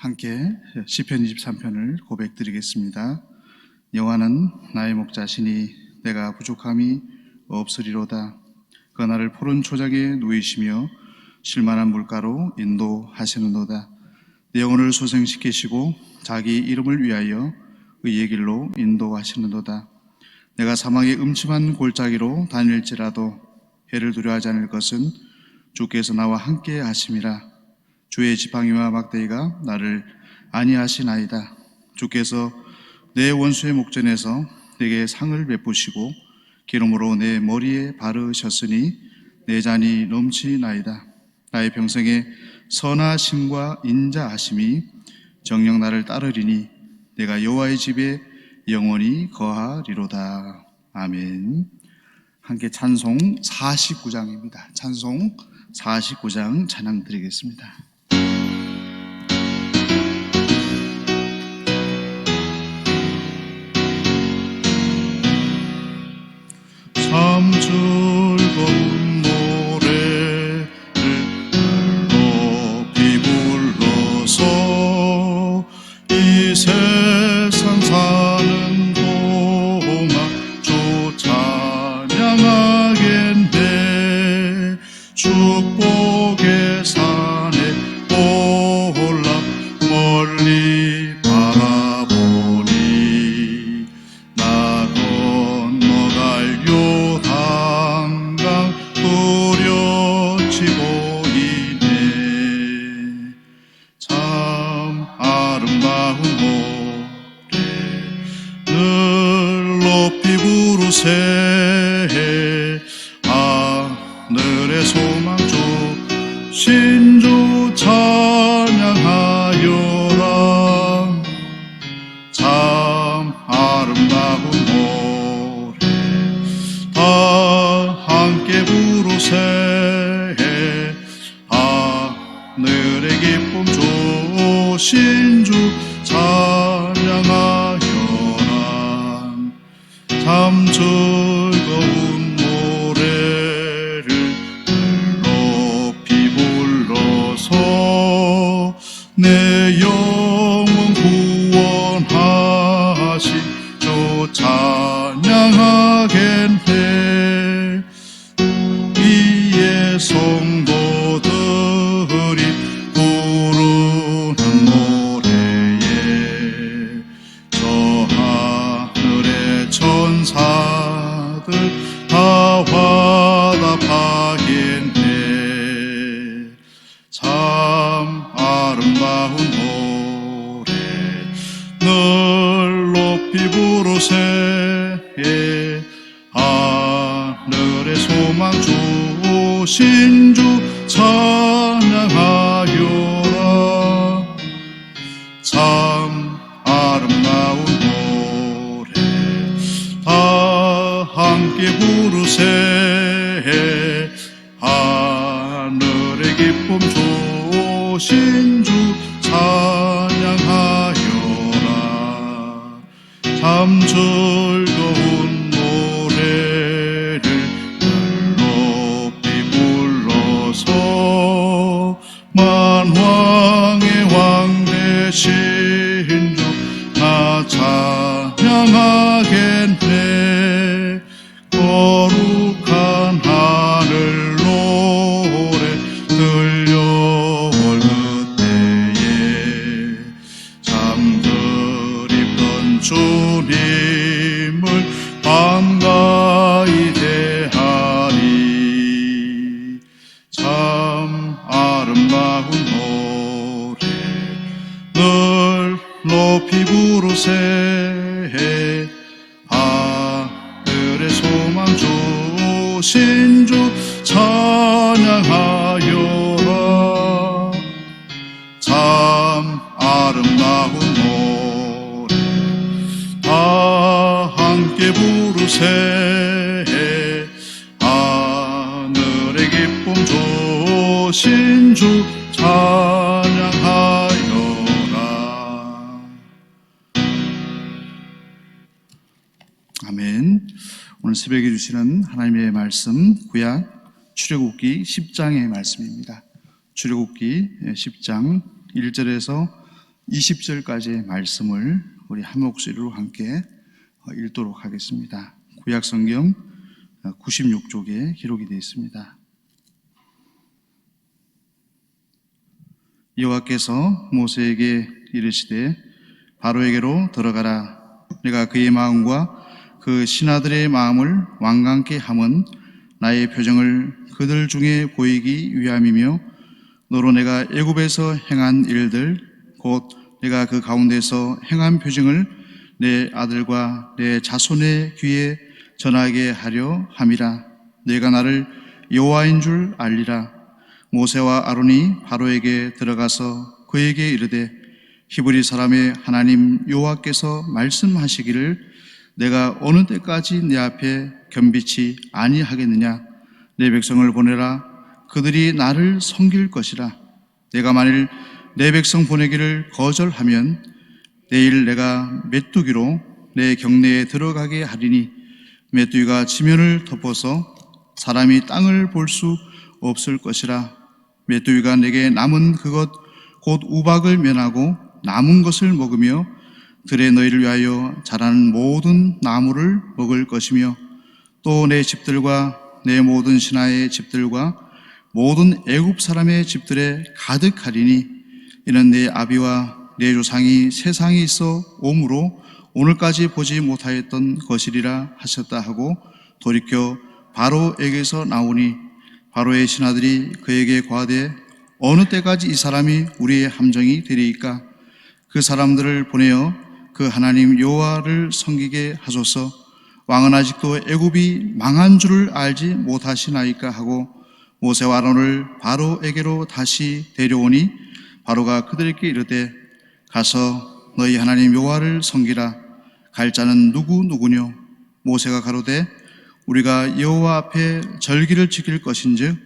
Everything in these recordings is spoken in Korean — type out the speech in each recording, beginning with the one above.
함께 시편 23편을 고백드리겠습니다. 여호와는 나의 목자시니 내가 부족함이 없으리로다. 그 나를 푸른 초장에 누이시며 쉴만한 물가로 인도하시는도다. 내 영혼을 소생시키시고 자기 이름을 위하여 의의 길로 인도하시는도다. 내가 사망의 음침한 골짜기로 다닐지라도 해를 두려워하지 않을 것은 주께서 나와 함께 하심이라. 주의 지팡이와 막대기가 나를 안위하시나이다. 주께서 내 원수의 목전에서 내게 상을 베푸시고 기름으로 내 머리에 바르셨으니 내 잔이 넘치나이다. 나의 평생에 선하심과 인자하심이 정녕 나를 따르리니 내가 여호와의 집에 영원히 거하리로다. 아멘. 함께 찬송 49장입니다. 찬송 49장 찬양 드리겠습니다. 참 즐거운 노래를 높이 불러서 이 세상 사는 동안 주 찬양하겠네. 축복의 산에 올라 멀리 바라보니 나 건너갈 요단강 뚜렷이 보이네. 참 아름다운 노래 늘 높이 부르세. 하늘의 소망주 신주 찬양하여라. 참 아름다운 노래 다 함께 부르세. 하늘의 기쁨 주 신주 찬양하여라. 참 즐거운 노래를 높이 불러서 내 영혼 구원하신 주 찬양하겠네. 이에 성도들이 부르는 노래에 저 하늘의 천사들 다 화답하겠네. 참 아름다운 노래 늘 높이 부르세. 하늘의 소망주 신주 찬양하여라. 참 아름다운 노래 다 함께 부르세. 하늘의 기쁨 주 신주 찬양하여라. 참 즐거운 노래를 높이 불러서 만왕의 왕 되신 주 나 찬양하겠네. 거룩한 하늘 노래 들려올 그때에 참 그립던 주님을 반가이 대하리. 참 아름다운 노래 늘 높이 부르세. 하늘의 소망주 신주 찬양하여라. 참 아름다운 노래 다 함께 부르세. 하늘의 기쁨 주 신주 찬양하여라. 아멘. 오늘 새벽에 주시는 하나님의 말씀 구약 출애굽기 10장의 말씀입니다. 출애굽기 10장 1절에서 20절까지의 말씀을 우리 한 목소리로 함께 읽도록 하겠습니다. 구약성경 96쪽에 기록이 되어 있습니다. 여호와께서 모세에게 이르시되 바로에게로 들어가라. 내가 그의 마음과 그 신하들의 마음을 완강케 함은 나의 표정을 그들 중에 보이기 위함이며 너로 내가 애굽에서 행한 일들 곧 내가 그 가운데서 행한 표징을 내 아들과 내 자손의 귀에 전하게 하려 함이라. 내가 나를 여호와인 줄 알리라. 모세와 아론이 바로에게 들어가서 그에게 이르되 히브리 사람의 하나님 여호와께서 말씀하시기를 내가 어느 때까지 내 앞에 겸비치 아니하겠느냐. 내 백성을 보내라. 그들이 나를 섬길 것이라. 내가 만일 내 백성 보내기를 거절하면 내일 내가 메뚜기로 내 경내에 들어가게 하리니 메뚜기가 지면을 덮어서 사람이 땅을 볼 수 없을 것이라. 메뚜기가 내게 남은 그것 곧 우박을 면하고 남은 것을 먹으며 들에 너희를 위하여 자라는 모든 나무를 먹을 것이며 또 내 집들과 내 모든 신하의 집들과 모든 애굽 사람의 집들에 가득하리니 이는 내 아비와 내 조상이 세상에 있어 오므로 오늘까지 보지 못하였던 것이리라 하셨다 하고 돌이켜 바로에게서 나오니 바로의 신하들이 그에게 고하되 어느 때까지 이 사람이 우리의 함정이 되리이까. 그 사람들을 보내어 그 하나님 여호와를 섬기게 하소서. 왕은 아직도 애굽이 망한 줄을 알지 못하시나이까 하고 모세와 아론을 바로에게로 다시 데려오니 바로가 그들에게 이르되 가서 너희 하나님 여호와를 섬기라. 갈 자는 누구뇨. 모세가 가로되 우리가 여호와 앞에 절기를 지킬 것인즉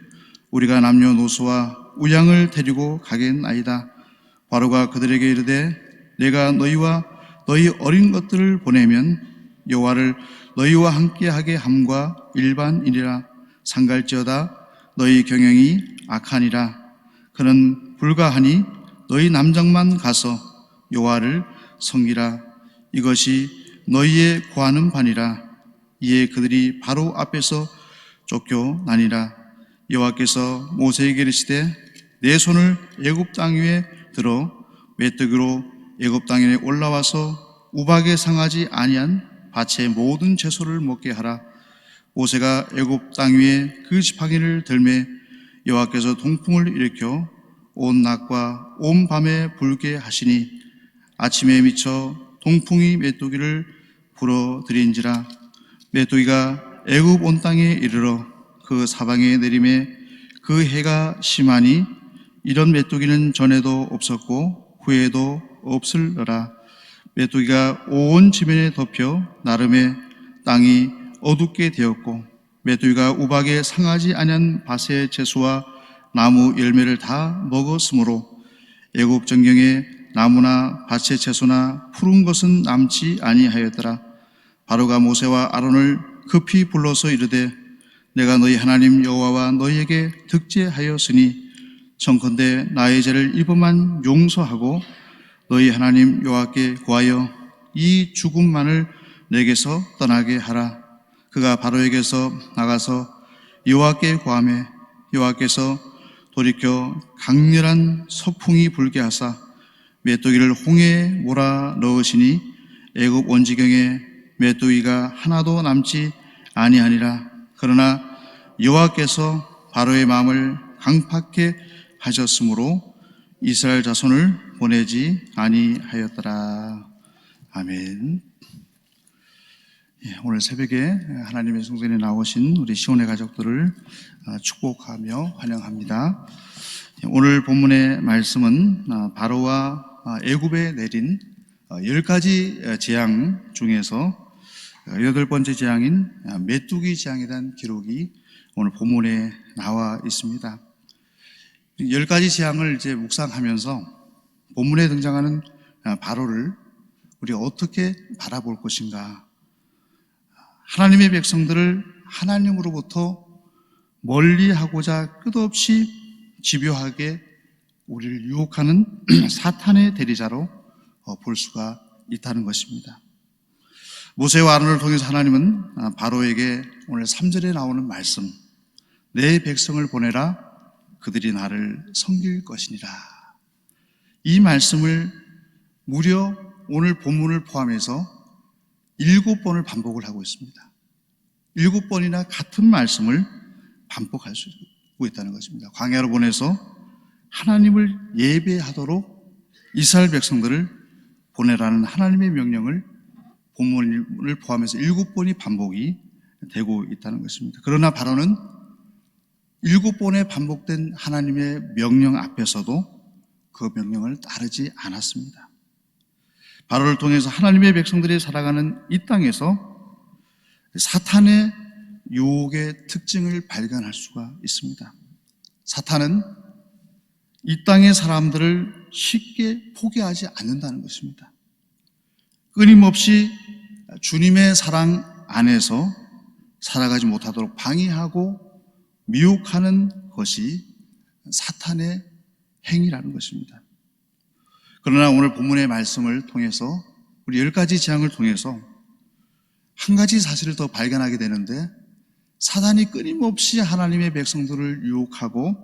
우리가 남녀노소와 우양을 데리고 가겠나이다. 바로가 그들에게 이르되 내가 너희와 너희 어린 것들을 보내면 여호와를 너희와 함께하게 함과 일반이니라. 상갈지어다 너희 경영이 악하니라. 그는 불가하니 너희 남장만 가서 여호와를 섬기라. 이것이 너희의 구하는 바니라. 이에 그들이 바로 앞에서 쫓겨나니라. 여호와께서 모세에게 이르시되 내 손을 애굽 땅 위에 들어 메뚜기로 애굽 땅에 올라와서 우박에 상하지 아니한 밭의 모든 채소를 먹게 하라. 모세가 애굽 땅 위에 그 지팡이를 들매 여호와께서 동풍을 일으켜 온 낮과 온 밤에 불게 하시니 아침에 미쳐 동풍이 메뚜기를 불어들인지라. 메뚜기가 애굽 온 땅에 이르러 그 사방에 내림에 그 해가 심하니 이런 메뚜기는 전에도 없었고 후에도 없을러라. 메뚜기가 온 지면에 덮여 나름에 땅이 어둡게 되었고 메뚜기가 우박에 상하지 아니한 밭의 채소와 나무 열매를 다 먹었으므로 애굽 전경에 나무나 밭의 채소나 푸른 것은 남지 아니하였더라. 바로가 모세와 아론을 급히 불러서 이르되 내가 너희 하나님 여호와와 너희에게 득제하였으니 청컨대 나의 죄를 이번만 용서하고 너희 하나님 여호와께 구하여 이 죽음만을 내게서 떠나게 하라. 그가 바로에게서 나가서 여호와께 구하매 여호와께서 돌이켜 강렬한 서풍이 불게 하사 메뚜기를 홍해에 몰아 넣으시니 애굽 온 지경에 메뚜기가 하나도 남지 아니하니라. 그러나 여호와께서 바로의 마음을 강팍해 하셨으므로 이스라엘 자손을 보내지 아니하였더라. 아멘. 오늘 새벽에 하나님의 성전에 나오신 우리 시온의 가족들을 축복하며 환영합니다. 오늘 본문의 말씀은 바로와 애굽에 내린 10가지 재앙 중에서 8번째 재앙인 메뚜기 재앙에 대한 기록이 오늘 본문에 나와 있습니다. 10가지 재앙을 이제 묵상하면서 본문에 등장하는 바로를 우리가 어떻게 바라볼 것인가. 하나님의 백성들을 하나님으로부터 멀리하고자 끝없이 집요하게 우리를 유혹하는 사탄의 대리자로 볼 수가 있다는 것입니다. 모세와 아론을 통해서 하나님은 바로에게 오늘 3절에 나오는 말씀, 내 백성을 보내라 그들이 나를 섬길 것이니라, 이 말씀을 무려 오늘 본문을 포함해서 7번을 반복을 하고 있습니다. 7번이나 같은 말씀을 반복할 수 있다는 것입니다. 광야로 보내서 하나님을 예배하도록 이스라엘 백성들을 보내라는 하나님의 명령을 본문을 포함해서 7번이 반복이 되고 있다는 것입니다. 그러나 바로는 7번에 반복된 하나님의 명령 앞에서도 그 명령을 따르지 않았습니다. 바로를 통해서 하나님의 백성들이 살아가는 이 땅에서 사탄의 유혹의 특징을 발견할 수가 있습니다. 사탄은 이 땅의 사람들을 쉽게 포기하지 않는다는 것입니다. 끊임없이 주님의 사랑 안에서 살아가지 못하도록 방해하고 미혹하는 것이 사탄의 행위라는 것입니다. 그러나 오늘 본문의 말씀을 통해서 우리 10가지 재앙을 통해서 한 가지 사실을 더 발견하게 되는데, 사단이 끊임없이 하나님의 백성들을 유혹하고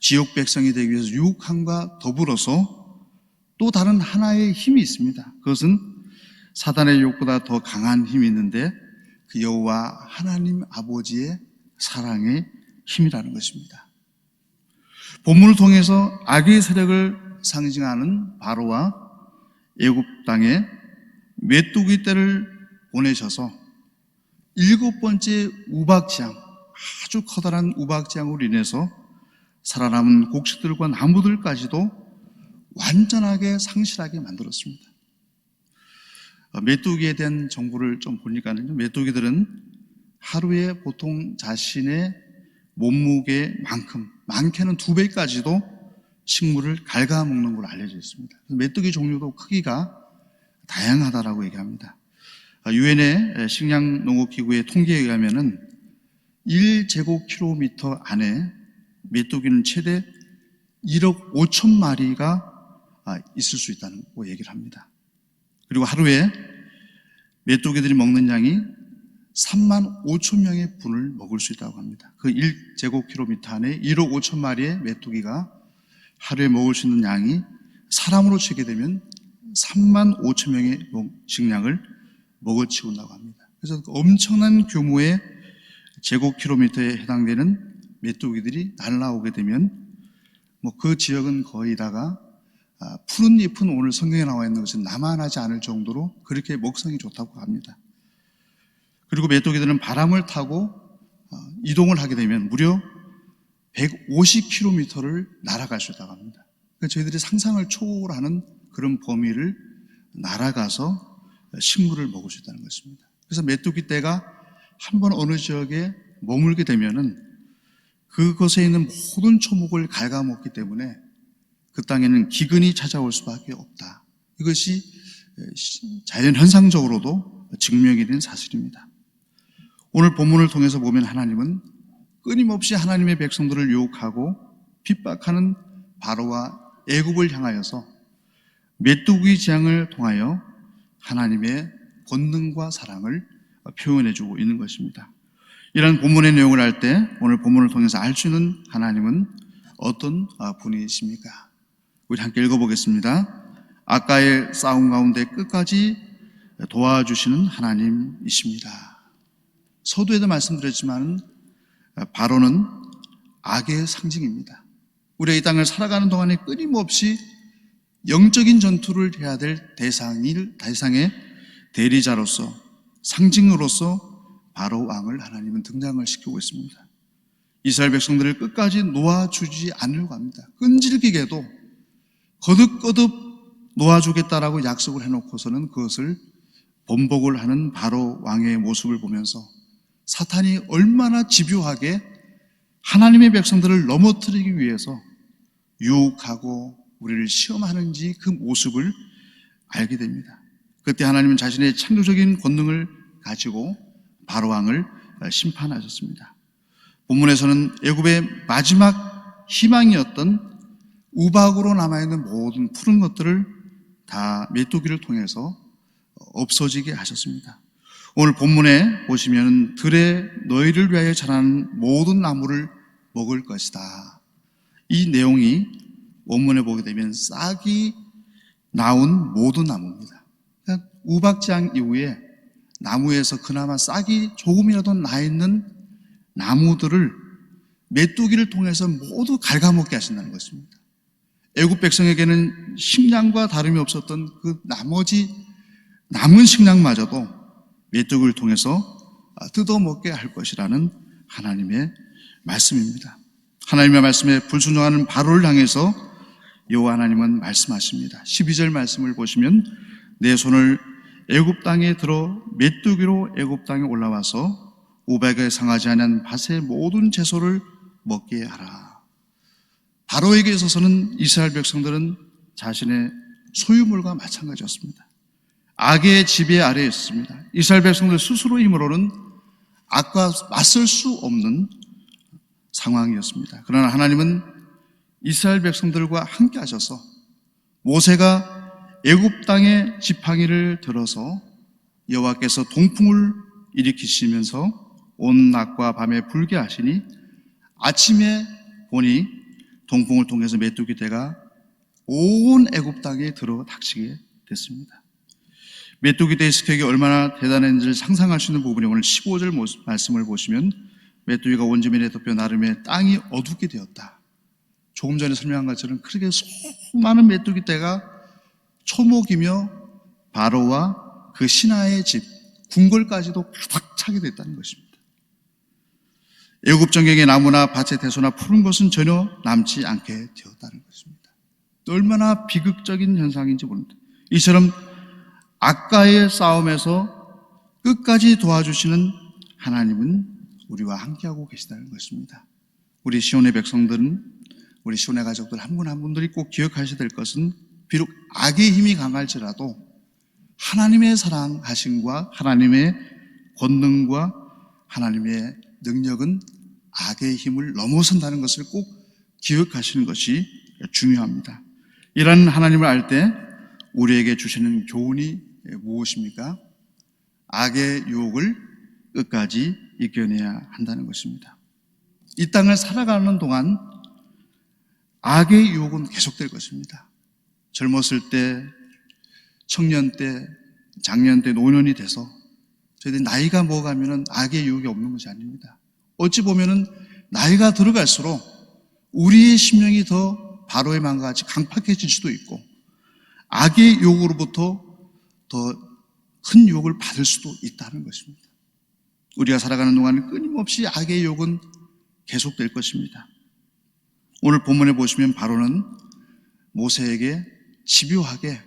지옥 백성이 되기 위해서 유혹함과 더불어서 또 다른 하나의 힘이 있습니다. 그것은 사단의 유혹보다 더 강한 힘이 있는데, 그 여호와 하나님 아버지의 사랑의 힘이라는 것입니다. 본문을 통해서 악의 세력을 상징하는 바로와 애굽 땅에 메뚜기 떼를 보내셔서 7번째 우박지향, 아주 커다란 우박지향으로 인해서 살아남은 곡식들과 나무들까지도 완전하게 상실하게 만들었습니다. 메뚜기에 대한 정보를 좀 보니까요, 메뚜기들은 하루에 보통 자신의 몸무게만큼, 많게는 2배까지도 식물을 갉아먹는 걸로 알려져 있습니다. 메뚜기 종류도 크기가 다양하다라고 얘기합니다. 유엔의 식량농업기구의 통계에 의하면은 1제곱킬로미터 안에 메뚜기는 최대 1억 5천 마리가 있을 수 있다는 얘기를 합니다. 그리고 하루에 메뚜기들이 먹는 양이 3만 5천 명의 분을 먹을 수 있다고 합니다. 그 1제곱킬로미터 안에 1억 5천 마리의 메뚜기가 하루에 먹을 수 있는 양이 사람으로 치게 되면 3만 5천 명의 식량을 먹어치운다고 합니다. 그래서 엄청난 규모의 제곱킬로미터에 해당되는 메뚜기들이 날아오게 되면 그 지역은 거의 다가 푸른 잎은 오늘 성경에 나와 있는 것은 남아나지 않을 정도로 그렇게 먹성이 좋다고 합니다. 그리고 메뚜기들은 바람을 타고 이동을 하게 되면 무려 150km를 날아갈 수 있다고 합니다. 그러니까 저희들이 상상을 초월하는 그런 범위를 날아가서 식물을 먹을 수 있다는 것입니다. 그래서 메뚜기 떼가 한번 어느 지역에 머물게 되면은 그곳에 있는 모든 초목을 갉아먹기 때문에 그 땅에는 기근이 찾아올 수밖에 없다. 이것이 자연 현상적으로도 증명이 된 사실입니다. 오늘 본문을 통해서 보면 하나님은 끊임없이 하나님의 백성들을 유혹하고 핍박하는 바로와 애굽을 향하여서 메뚜기 재앙을 통하여 하나님의 권능과 사랑을 표현해주고 있는 것입니다. 이런 본문의 내용을 알 때 오늘 본문을 통해서 알 수 있는 하나님은 어떤 분이십니까? 우리 함께 읽어보겠습니다. 아까의 싸움 가운데 끝까지 도와주시는 하나님이십니다. 서두에도 말씀드렸지만 바로는 악의 상징입니다. 우리가 이 땅을 살아가는 동안에 끊임없이 영적인 전투를 해야 될 대상의 대리자로서, 상징으로서 바로 왕을 하나님은 등장을 시키고 있습니다. 이스라엘 백성들을 끝까지 놓아주지 않으려고 합니다. 끈질기게도 거듭거듭 놓아주겠다라고 약속을 해놓고서는 그것을 번복을 하는 바로 왕의 모습을 보면서 사탄이 얼마나 집요하게 하나님의 백성들을 넘어뜨리기 위해서 유혹하고 우리를 시험하는지 그 모습을 알게 됩니다. 그때 하나님은 자신의 창조적인 권능을 가지고 바로 왕을 심판하셨습니다. 본문에서는 애굽의 마지막 희망이었던 우박으로 남아있는 모든 푸른 것들을 다 메뚜기를 통해서 없어지게 하셨습니다. 오늘 본문에 보시면 들에 너희를 위하여 자라는 모든 나무를 먹을 것이다. 이 내용이 원문에 보게 되면 싹이 나온 모든 나무입니다. 그러니까 우박지향 이후에 나무에서 그나마 싹이 조금이라도 나 있는 나무들을 메뚜기를 통해서 모두 갉아먹게 하신다는 것입니다. 애굽 백성에게는 식량과 다름이 없었던 그 나머지 남은 식량마저도 메뚜기를 통해서 뜯어먹게 할 것이라는 하나님의 말씀입니다. 하나님의 말씀에 불순종하는 바로를 향해서 여호와 하나님은 말씀하십니다. 12절 말씀을 보시면 내 손을 애굽 땅에 들어 메뚜기로 애굽 땅에 올라와서 우박에 상하지 않은 밭의 모든 채소를 먹게 하라. 바로에게 있어서는 이스라엘 백성들은 자신의 소유물과 마찬가지였습니다. 악의 지배 아래에 있습니다. 이스라엘 백성들 스스로 힘으로는 악과 맞설 수 없는 상황이었습니다. 그러나 하나님은 이스라엘 백성들과 함께 하셔서 모세가 애굽 땅의 지팡이를 들어서 여호와께서 동풍을 일으키시면서 온 낮과 밤에 불게 하시니 아침에 보니 동풍을 통해서 메뚜기 떼가 온 애굽 땅에 들어 닥치게 됐습니다. 메뚜기 떼의 습격이 얼마나 대단한지를 상상할 수 있는 부분이 오늘 15절 말씀을 보시면 메뚜기가 온지면에 덮여 나름의 땅이 어둡게 되었다. 조금 전에 설명한 것처럼 그렇게 수많은 메뚜기 떼가 초목이며 바로와 그 신하의 집 궁궐까지도 가득 차게 됐다는 것입니다. 애굽 전경의 나무나 밭의 대소나 푸른 것은 전혀 남지 않게 되었다는 것입니다. 얼마나 비극적인 현상인지 모릅니다. 이처럼 악과의 싸움에서 끝까지 도와주시는 하나님은 우리와 함께하고 계시다는 것입니다. 우리 시온의 백성들은, 우리 시온의 가족들 한 분 한 분들이 꼭 기억하셔야 될 것은 비록 악의 힘이 강할지라도 하나님의 사랑하심과 하나님의 권능과 하나님의 능력은 악의 힘을 넘어선다는 것을 꼭 기억하시는 것이 중요합니다. 이런 하나님을 알 때 우리에게 주시는 교훈이 무엇입니까? 악의 유혹을 끝까지 이겨내야 한다는 것입니다. 이 땅을 살아가는 동안 악의 유혹은 계속될 것입니다. 젊었을 때, 청년 때, 장년 때, 노년이 돼서 저희들이 나이가 먹어가면 악의 유혹이 없는 것이 아닙니다. 어찌 보면 나이가 들어갈수록 우리의 심령이 더 바로의 마음과 같이 강팍해질 수도 있고 악의 유혹으로부터 더 큰 유혹을 받을 수도 있다는 것입니다. 우리가 살아가는 동안 끊임없이 악의 유혹은 계속될 것입니다. 오늘 본문에 보시면 바로는 모세에게 집요하게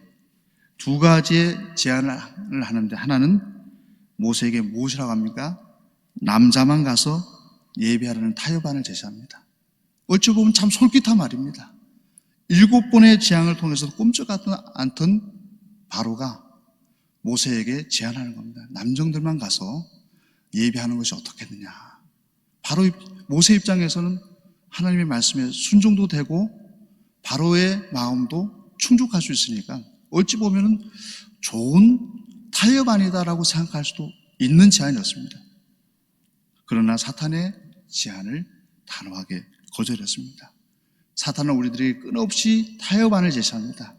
두 가지의 제안을 하는데, 하나는 모세에게 무엇이라고 합니까? 남자만 가서 예배하라는 타협안을 제시합니다. 어찌 보면 참 솔깃한 말입니다. 7번의 재앙을 통해서도 꼼짝하지 않던 바로가 모세에게 제안하는 겁니다. 남정들만 가서 예배하는 것이 어떻겠느냐. 바로 모세 입장에서는 하나님의 말씀에 순종도 되고 바로의 마음도 충족할 수 있으니까 어찌 보면 좋은 타협안이다라고 생각할 수도 있는 제안이었습니다. 그러나 사탄의 제안을 단호하게 거절했습니다. 사탄은 우리들이 끊임없이 타협안을 제시합니다.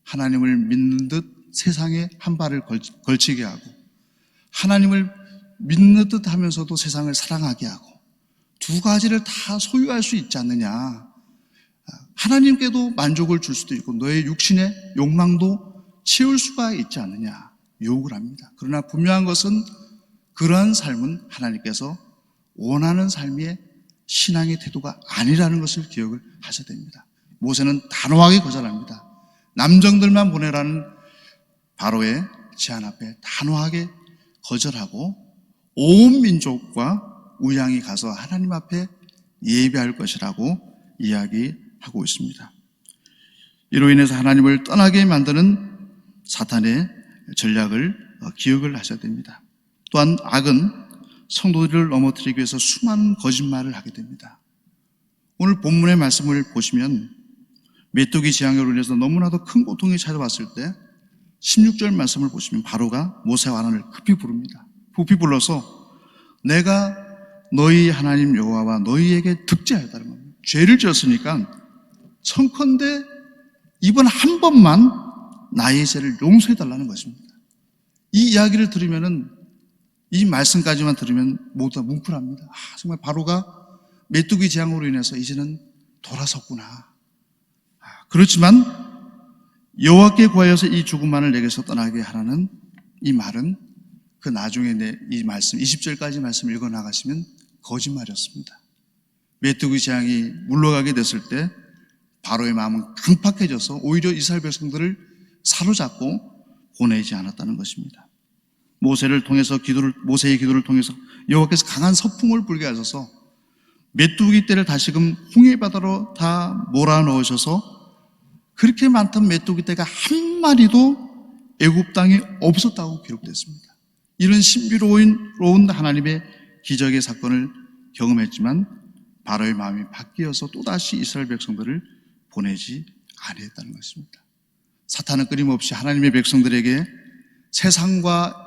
하나님을 믿는 듯 세상에 한 발을 걸치게 하고, 하나님을 믿는 듯 하면서도 세상을 사랑하게 하고, 두 가지를 다 소유할 수 있지 않느냐. 하나님께도 만족을 줄 수도 있고 너의 육신의 욕망도 채울 수가 있지 않느냐 유혹을 합니다. 그러나 분명한 것은 그러한 삶은 하나님께서 원하는 삶의 신앙의 태도가 아니라는 것을 기억을 하셔야 됩니다. 모세는 단호하게 거절합니다. 남정들만 보내라는 바로의 제안 앞에 단호하게 거절하고 온 민족과 우양이 가서 하나님 앞에 예배할 것이라고 이야기하고 있습니다. 이로 인해서 하나님을 떠나게 만드는 사탄의 전략을 기억을 하셔야 됩니다. 또한 악은 성도들을 넘어뜨리기 위해서 수많은 거짓말을 하게 됩니다. 오늘 본문의 말씀을 보시면 메뚜기 재앙으로 인해서 너무나도 큰 고통이 찾아왔을 때 16절 말씀을 보시면 바로가 모세와 아론을 급히 부릅니다. 급히 불러서 내가 너희 하나님 여호와와 너희에게 득죄하였다는 겁니다. 죄를 지었으니까 청컨대 이번 한 번만 나의 죄를 용서해달라는 것입니다. 이 이야기를 들으면은, 이 말씀까지만 들으면 모두 다 뭉클합니다. 정말 바로가 메뚜기 재앙으로 인해서 이제는 돌아섰구나. 그렇지만 여호와께 구하여서 이 죽음만을 내게서 떠나게 하라는 이 말은 그 나중에 이 말씀 20절까지 말씀 읽어 나가시면 거짓말이었습니다. 메뚜기 재앙이 물러가게 됐을 때 바로의 마음은 강팍해져서 오히려 이스라엘 백성들을 사로잡고 보내지 않았다는 것입니다. 모세의 기도를 통해서 여호와께서 강한 서풍을 불게 하셔서 메뚜기 떼를 다시금 홍해 바다로 다 몰아넣으셔서 그렇게 많던 메뚜기 떼가 한 마리도 애굽 땅에 없었다고 기록됐습니다. 이런 신비로운 하나님의 기적의 사건을 경험했지만 바로의 마음이 바뀌어서 또다시 이스라엘 백성들을 보내지 아니했다는 것입니다. 사탄은 끊임없이 하나님의 백성들에게 세상과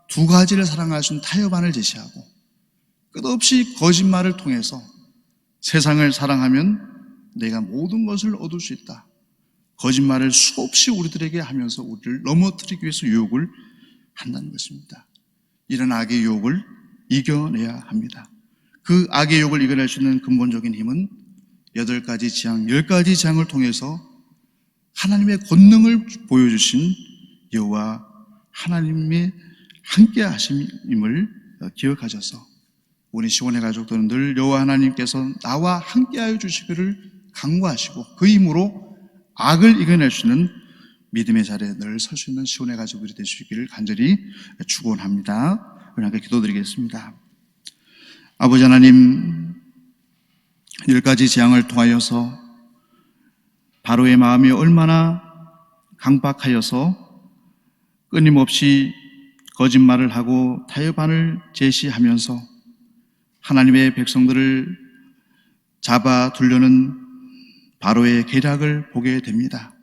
두 가지를 사랑할 수 있는 타협안을 제시하고 끝없이 거짓말을 통해서 세상을 사랑하면 내가 모든 것을 얻을 수 있다. 거짓말을 수없이 우리들에게 하면서 우리를 넘어뜨리기 위해서 유혹을 한다는 것입니다. 이런 악의 유혹을 이겨내야 합니다. 그 악의 유혹을 이겨낼 수 있는 근본적인 힘은 8가지 재앙, 10가지 재앙을 통해서 하나님의 권능을 보여주신 여호와 하나님의 함께 하심임을 기억하셔서 우리 시온의 가족들은 늘 여호와 하나님께서 나와 함께하여 주시기를 간구하시고 그 힘으로 악을 이겨낼 수 있는 믿음의 자리에 늘 설 수 있는 시온의 가족들이 되시기를 간절히 축원합니다. 우리 함께 기도드리겠습니다. 아버지 하나님, 10가지 재앙을 통하여서 바로의 마음이 얼마나 강박하여서 끊임없이 거짓말을 하고 타협안을 제시하면서 하나님의 백성들을 잡아두려는 바로의 계략을 보게 됩니다.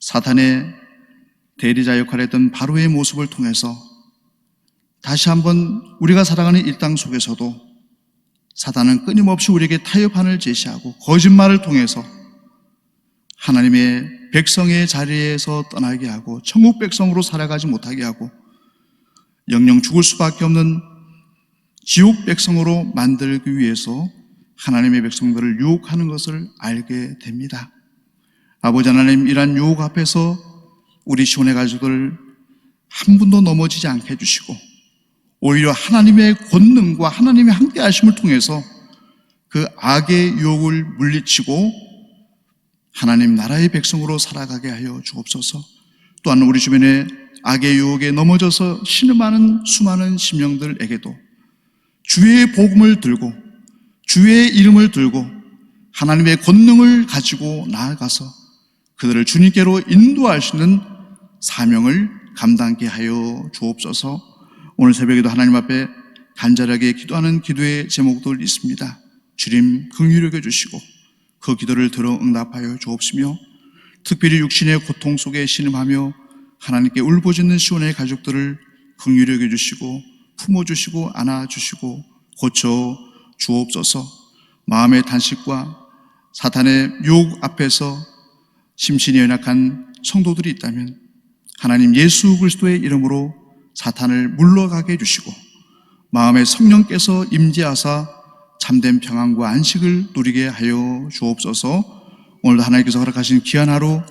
사탄의 대리자 역할을 했던 바로의 모습을 통해서 다시 한번 우리가 살아가는 이 땅 속에서도 사탄은 끊임없이 우리에게 타협안을 제시하고 거짓말을 통해서 하나님의 백성의 자리에서 떠나게 하고 천국 백성으로 살아가지 못하게 하고 영영 죽을 수밖에 없는 지옥 백성으로 만들기 위해서 하나님의 백성들을 유혹하는 것을 알게 됩니다. 아버지 하나님, 이러한 유혹 앞에서 우리 시온의 가족들 한 분도 넘어지지 않게 해주시고 오히려 하나님의 권능과 하나님의 함께 하심을 통해서 그 악의 유혹을 물리치고 하나님 나라의 백성으로 살아가게 하여 주옵소서. 또한 우리 주변에 악의 유혹에 넘어져서 신음하는 수많은 심령들에게도 주의 복음을 들고 주의 이름을 들고 하나님의 권능을 가지고 나아가서 그들을 주님께로 인도할 수 있는 사명을 감당케 하여 주옵소서. 오늘 새벽에도 하나님 앞에 간절하게 기도하는 기도의 제목들 있습니다. 주님 긍휼히 여겨주시고 그 기도를 들어 응답하여 주옵시며 특별히 육신의 고통 속에 신음하며 하나님께 울부짖는 시온의 가족들을 긍휼히 여겨주시고 품어주시고 안아주시고 고쳐 주옵소서. 마음의 단식과 사탄의 유혹 앞에서 심신이 연약한 성도들이 있다면 하나님 예수 그리스도의 이름으로 사탄을 물러가게 해주시고 마음의 성령께서 임재하사 참된 평안과 안식을 누리게 하여 주옵소서. 오늘도 하나님께서 허락하신 귀한 하루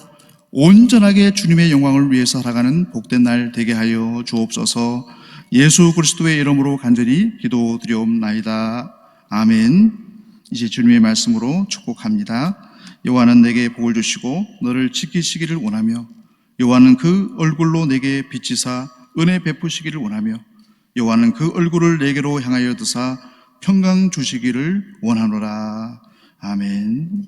온전하게 주님의 영광을 위해서 살아가는 복된 날 되게 하여 주옵소서. 예수 그리스도의 이름으로 간절히 기도드리옵나이다. 아멘. 이제 주님의 말씀으로 축복합니다. 여호와는 내게 복을 주시고 너를 지키시기를 원하며 여호와는 그 얼굴로 내게 비치사 은혜 베푸시기를 원하며 여호와는 그 얼굴을 내게로 향하여 드사 평강 주시기를 원하노라. 아멘.